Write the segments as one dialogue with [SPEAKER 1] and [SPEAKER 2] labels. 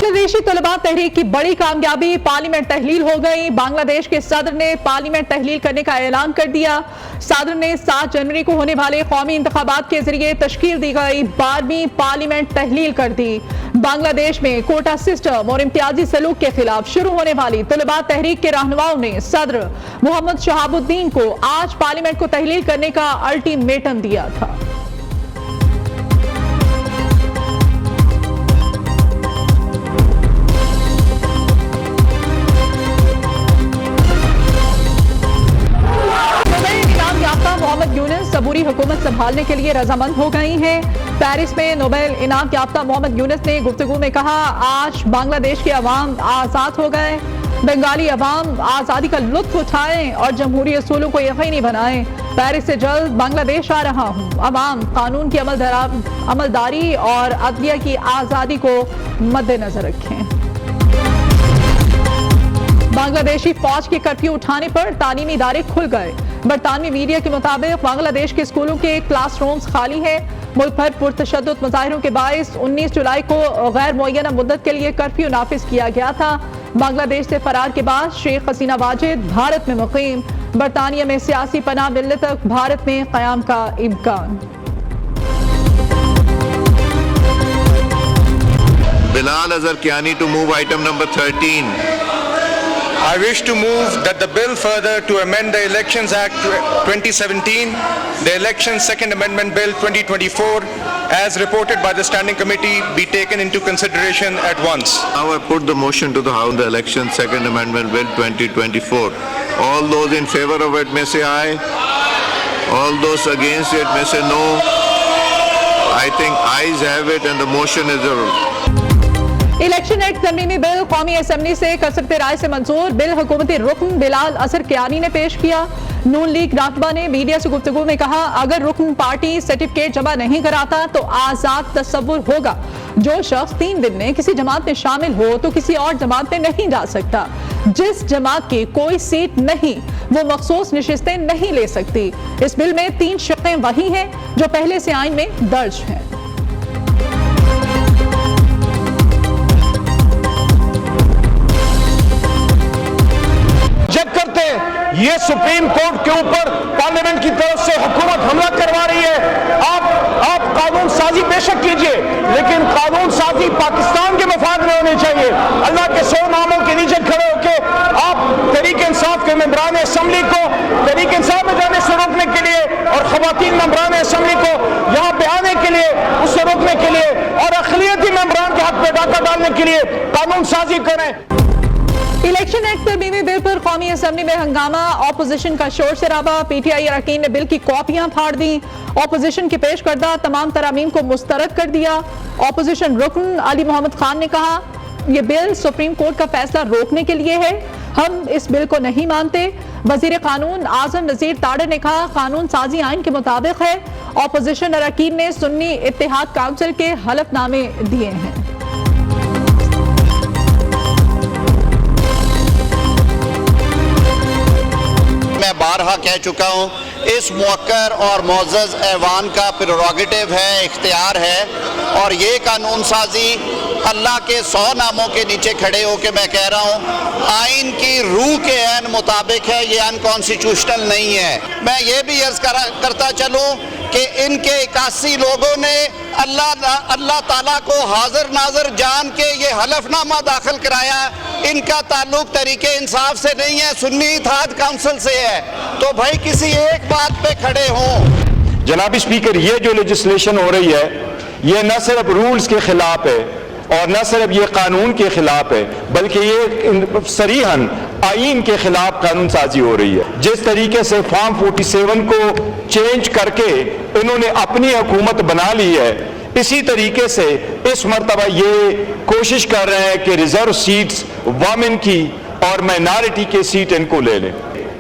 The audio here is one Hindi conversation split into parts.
[SPEAKER 1] बांग्लादेशी तलबा तहरीक की बड़ी कामयाबी, पार्लियामेंट तहलील हो गई। बांग्लादेश के सदर ने पार्लियामेंट तहलील करने का ऐलान कर दिया। सदर ने 7 जनवरी को होने वाले कौमी इंतखाबात के जरिए तश्कील दी गई 12वीं पार्लियामेंट तहलील कर दी। बांग्लादेश में कोटा सिस्टम और इम्तियाजी सलूक के खिलाफ शुरू होने वाली तलबा तहरीक के रहनुमाओं ने सदर मोहम्मद शहाबुद्दीन को आज पार्लियामेंट को तहलील करने का अल्टीमेटम दिया था। मोहम्मद यूनुस सबूरी हुकूमत संभालने के लिए रजामंद हो गई हैं। पेरिस में नोबेल इनाम याफ्ता मोहम्मद यूनुस ने गुफ्तगू में कहा, आज बांग्लादेश के अवाम आज़ाद हो गए। बंगाली अवाम आज़ादी का लुत्फ उठाएं और जमहूरी असूलों को यकीनी बनाएं। पेरिस से जल्द बांग्लादेश आ रहा हूं। अवाम कानून की अमलदारी और अदलिया की आज़ादी को मद्देनजर रखें। बांग्लादेशी फौज के कर्फ्यू उठाने पर तालीमी इदारे खुल गए। बरतानवी मीडिया के मुताबिक बांग्लादेश के स्कूलों के क्लासरूम्स खाली हैं। मुल्क भर पुरतशद्दुद मुजाहिरों के बायस 19 जुलाई को गैर मुअय्यना मुद्दत के लिए कर्फ्यू नाफिज किया गया था। बांग्लादेश से फरार के बाद शेख हसीना वाजिद भारत में मुकीम। बरतानिया में सियासी पनाह मिलने तक भारत में क़याम का इम्कान।
[SPEAKER 2] Bilal Azhar Kiani to move item number 13.
[SPEAKER 3] I wish to move that the bill further to amend the Elections Act 2017, the Elections Second Amendment Bill 2024, as reported by the Standing Committee, be taken into consideration at once.
[SPEAKER 2] Now I put the motion to the House, the Elections Second Amendment Bill 2024. All those in favor of it may say aye. All those against it may say no. I think ayes have it and the motion is
[SPEAKER 1] election act ज़मीनी बिल कौमी असेंबली से कसरते राय से मंजूर। बिल हुकूमती रुकन बिलाल अजहर कियानी ने पेश किया। नून लीग रहनुमा ने मीडिया से गुफ्तगू में कहा, अगर रुकन पार्टी सर्टिफिकेट जमा नहीं कराता तो आज़ाद तस्वुर होगा। जो शख्स 3 दिन में किसी जमात में शामिल हो तो किसी और जमात में नहीं जा सकता। जिस जमात की कोई सीट नहीं वो मखसूस नशिस्तें नहीं ले सकती। इस बिल में 3 शक़ें वही हैं जो पहले से आइन में दर्ज हैं।
[SPEAKER 4] ये सुप्रीम कोर्ट के ऊपर पार्लियामेंट की तरफ से हुकूमत हमला करवा रही है। आप कानून साजी बेशक कीजिए, लेकिन कानून साजी पाकिस्तान के मफाद में होने चाहिए। अल्लाह के 100 नामों के नीचे खड़े होकर आप तहरीक इंसाफ के मेंबरान असम्बली को तहरीक इंसाफ में जाने से रोकने के लिए और खवातीन मेंबरान असम्बली को यहाँ पे आने के लिए, उससे रोकने के लिए और अक़लियती मेंबरान के हक पे डाका डालने के लिए कानून साजी करें।
[SPEAKER 1] इलेक्शन एक्ट तरमीमी बिल पर कौमी असेंबली में हंगामा, ऑपोजिशन का शोर शराबा। पीटीआई अरकान ने बिल की कॉपियां फाड़ दी। ऑपोजिशन के पेश करदा तमाम तरामीम को मुस्तरद कर दिया। ऑपोजिशन रुकन अली मोहम्मद खान ने कहा, यह बिल सुप्रीम कोर्ट का फैसला रोकने के लिए है, हम इस बिल को नहीं मानते। वजीर कानून आजम नजीर ताड़र ने कहा, कानून साजी आइन के मुताबिक है। ऑपोजिशन अरकान ने सुन्नी इत्तेहाद काउंसिल के हलफनामे दिए हैं।
[SPEAKER 5] मैं बारहा कह चुका हूँ, इस मुअक्कर और मोअज़्ज़ज़ ऐवान का प्रेरोगेटिव है, इख्तियार है। और ये कानून साजी अल्लाह के 100 नामों के नीचे खड़े होकर मैं कह रहा हूँ, आइन की रूह के ऐन मुताबिक है, ये अनकॉन्स्टिट्यूशनल नहीं है। मैं ये भी अर्ज करता चलूँ कि इनके 81 लोगों ने अल्लाह ताला को हाजिर नाजर जान के ये हलफनामा दाखिल कराया। इनका ताल्लुक तरीके इंसाफ से नहीं है, सुन्नी इत्तेहाद काउंसिल से है। तो भाई किसी एक बात पे खड़े हों।
[SPEAKER 4] जनाब स्पीकर, ये जो लेजिस्लेशन हो रही है ये न सिर्फ रूल्स के खिलाफ है और न सिर्फ ये कानून के खिलाफ है, बल्कि ये सरीहन आइन के खिलाफ कानून साजी हो रही है। जिस तरीके से फॉर्म 47 को चेंज करके इन्होंने अपनी हुकूमत बना ली है, इसी तरीके से इस मरतबा ये कोशिश कर रहे हैं कि रिजर्व सीट्स वमेन की और माइनॉरिटी के सीट इनको ले लें।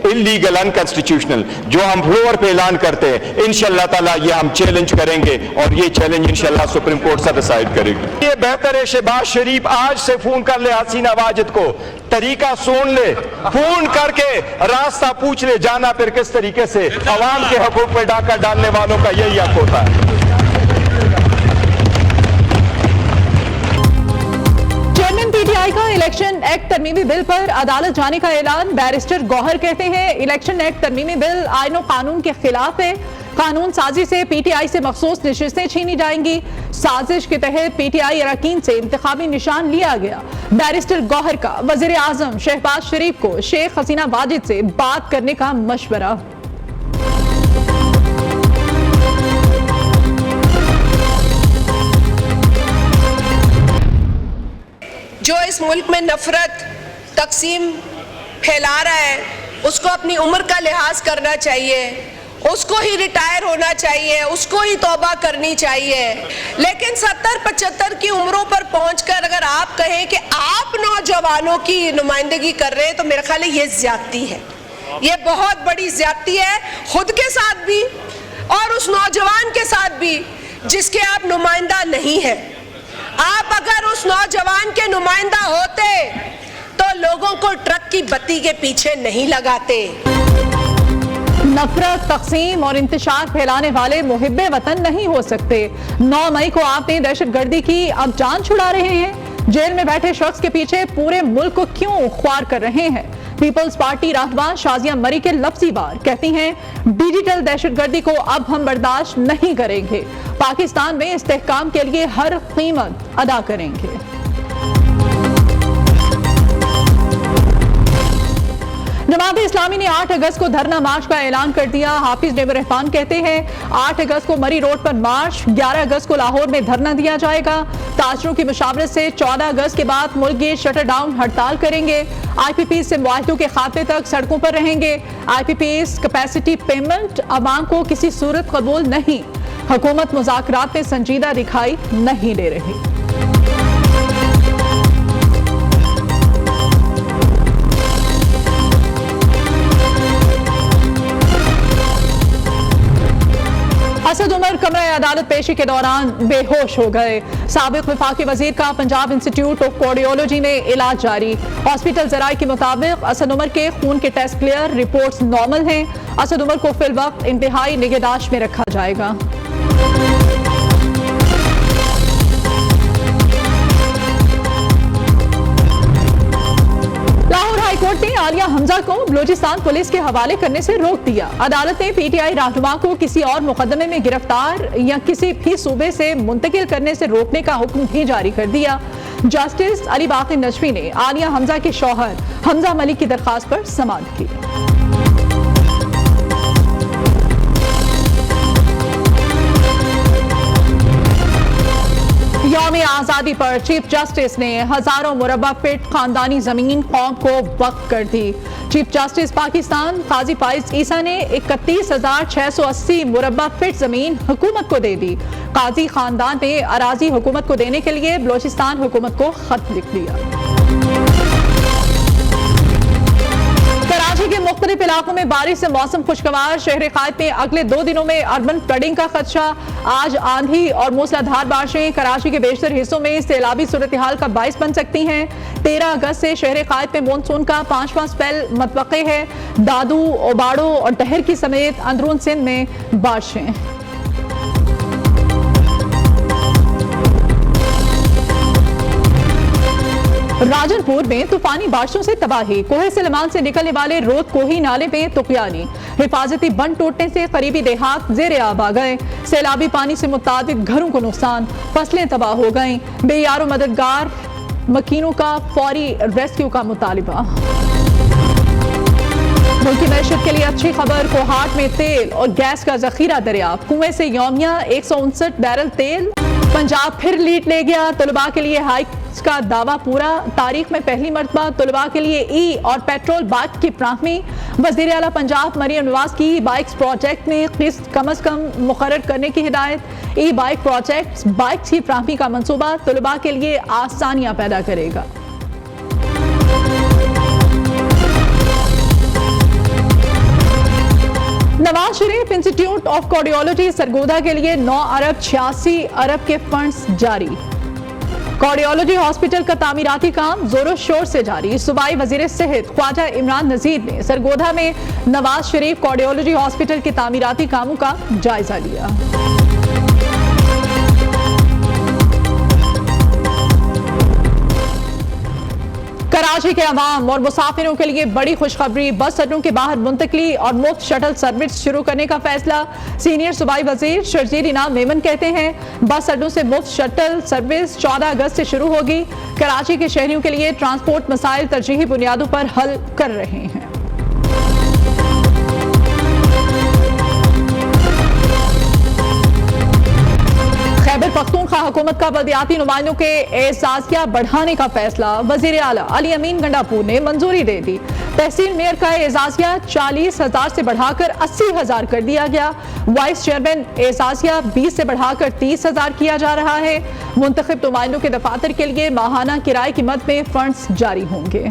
[SPEAKER 4] इलीगल, अनकॉन्स्टिट्यूशनल जो हम फ्लोर पे ऐलान करते हैं, इंशाअल्लाह ताला ये हम चैलेंज करेंगे और ये चैलेंज इंशाअल्लाह सुप्रीम कोर्ट से डिसाइड करेगी। ये बेहतर है शहबाज शरीफ आज से फोन कर ले हसीना वाजिद को, तरीका सुन ले, फोन करके रास्ता पूछ ले, जाना फिर किस तरीके से। अवाम के हकूक पे डाका डालने वालों का यही हक होता है।
[SPEAKER 1] का इलेक्शन एक्ट तरमीमी बिल पर अदालत जाने का ऐलान। बैरिस्टर गौहर कहते हैं इलेक्शन एक्ट तरमीमी बिल आईन और कानून के खिलाफ है। कानून साजी से पीटीआई से मखसूस नशिस्तें छीनी जाएंगी। साजिश के तहत पीटीआई अरकान से इंतखाबी निशान लिया गया। बैरिस्टर गौहर का वजीर आजम शहबाज शरीफ को शेख हसीना वाजिद से बात करने का मशवरा।
[SPEAKER 6] जो इस मुल्क में नफरत तकसीम फैला रहा है उसको अपनी उम्र का लिहाज करना चाहिए, उसको ही रिटायर होना चाहिए, उसको ही तौबा करनी चाहिए। लेकिन 70-75 की उम्रों पर पहुंचकर अगर आप कहें कि आप नौजवानों की नुमाइंदगी कर रहे हैं तो मेरा ख्याल है ये ज्यादती है, ये बहुत बड़ी ज्यादती है, खुद के साथ भी और उस नौजवान के साथ भी जिसके आप नुमाइंदा नहीं है। आप अगर उस नौजवान के नुमाइंदा होते तो लोगों को ट्रक की बत्ती के पीछे नहीं लगाते।
[SPEAKER 1] नफरत, तकसीम और इंतशार फैलाने वाले मुहिब्बे वतन नहीं हो सकते। 9 मई को आपने दहशतगर्दी की, अब जान छुड़ा रहे हैं। जेल में बैठे शख्स के पीछे पूरे मुल्क को क्यों ख्वार कर रहे हैं? पीपल्स पार्टी रहनुमा शाजिया मरी के लफ्जी वार कहती हैं डिजिटल दहशतगर्दी को अब हम बर्दाश्त नहीं करेंगे, पाकिस्तान में इस्तेहकाम के लिए हर कीमत अदा करेंगे। जमात इस्लामी ने 8 अगस्त को धरना मार्च का ऐलान कर दिया। हाफिज नेबर रहमान कहते हैं 8 अगस्त को मरी रोड पर मार्च, 11 अगस्त को लाहौर में धरना दिया जाएगा। ताजरों की मुशावरत से 14 अगस्त के बाद मुल्क की शटर डाउन हड़ताल करेंगे। IPPs से मुआहदों के खाते तक सड़कों पर रहेंगे। IPPs कैपेसिटी पेमेंट अवाम को किसी सूरत कबूल नहीं। हुकूमत मुज़ाकरात में संजीदा दिखाई नहीं दे रही। असद उमर कमरा अदालत पेशी के दौरान बेहोश हो गए। साबिक वफाकी वजीर का पंजाब इंस्टीट्यूट ऑफ कार्डियोलॉजी में इलाज जारी। हॉस्पिटल जराये के मुताबिक असद उमर के खून के टेस्ट क्लियर, रिपोर्ट्स नॉर्मल हैं। असद उमर को फिल वक्त इंतहाई निगहदाश्त में रखा जाएगा। कोर्ट ने आलिया हमजा को बलूचिस्तान पुलिस के हवाले करने से रोक दिया। अदालत ने पीटीआई रहनुमा को किसी और मुकदमे में गिरफ्तार या किसी भी सूबे से मुंतकिल करने से रोकने का हुक्म भी जारी कर दिया। जस्टिस अली बाकी नजमी ने आलिया हमजा के शौहर हमजा मलिक की दरखास्त पर समाअत की। यौम आज़ादी पर चीफ जस्टिस ने हजारों मुरब्बा फीट खानदानी जमीन कौम को वक्फ कर दी। चीफ जस्टिस पाकिस्तान काजी फाइज ईसा ने 31,680 मुरब्बा फीट जमीन हुकूमत को दे दी। काजी खानदान ने अराजी हुकूमत को देने के लिए बलूचिस्तान हुकूमत को खत लिख दिया। कराची के मुख्तलिफ इलाकों में बारिश से मौसम खुशगवार। शहर कायद में अगले 2 दिनों में अर्बन फ्लडिंग का खदशा। आज आंधी और मूसलाधार बारिशें कराची के बेशतर हिस्सों में सैलाबी सूरत हाल का बाइस बन सकती हैं। 13 अगस्त से शहर कायद में मानसून का 5वां स्पेल मतवक्के है। दादू, ओबाड़ो और दहर की समेत अंदरून सिंध में बारिशें। राजनपुर में तूफानी बारिशों से तबाही। कोहे सलेमान से निकलने वाले रोद कोही नाले में तुकयानी। हिफाजती बंद टूटने से करीबी देहात ज़ेरे आब आ गए। सैलाबी पानी से मुताबिक घरों को नुकसान, फसलें तबाह हो गईं। बेयारो मददगार मकीनों का फौरी रेस्क्यू का मुतालिबा। मुल्क की मैशत के लिए अच्छी खबर। कोहाट में तेल और गैस का जखीरा दरियाफ्त। कुएं से यौमिया 159 बैरल तेल। पंजाब फिर लीड ले गया। तलबा के लिए हाइक्स का दावा पूरा। तारीख में पहली मरतबा तलबा के लिए ई और पेट्रोल बाइक की फ्राहमी। वज़ीर आला पंजाब मरियम नवाज की बाइक्स प्रोजेक्ट में किस्त कम अज कम मुकर्रर करने की हिदायत। ई बाइक प्रोजेक्ट बाइक्स की फ्राहमी का मंसूबा तलबा के लिए आसानियां पैदा करेगा। Nawaz Sharif institute of cardiology Sargodha के लिए 9 अरब 86 अरब के फंड्स जारी। कार्डियोलॉजी हॉस्पिटल का तामीराती काम जोरों शोर से जारी। सूबाई वजीर सेहत ख्वाजा इमरान नजीर ने सरगोधा में नवाज शरीफ कार्डियोलॉजी हॉस्पिटल के तामीराती कामों का जायजा लिया। कराची के अवाम और मुसाफिरों के लिए बड़ी खुशखबरी, बस अड्डों के बाहर मुंतकली और मुफ्त शटल सर्विस शुरू करने का फैसला। सीनियर सूबाई वजीर शर्जील इनाम मेमन कहते हैं बस अड्डों से मुफ्त शटल सर्विस 14 अगस्त से शुरू होगी। कराची के शहरियों के लिए ट्रांसपोर्ट मसाइल तरजीही बुनियादों पर हल कर रहे हैं। खैबर पख्तूनख्वा हुकूमत का बल्दियाती नुमाइंदों के एजाजिया बढ़ाने का फैसला, वजीर आला अली अमीन गंडापुर ने मंजूरी दे दी। तहसील मेयर का एजाजिया 40,000 से बढ़ाकर 80,000 कर दिया गया। वाइस चेयरमैन एजाजिया 20 से बढ़ाकर 30,000 किया जा रहा है। मुंतखब नुमाइंदों के दफातर के लिए माहाना किराए की मद में फंड्स जारी होंगे।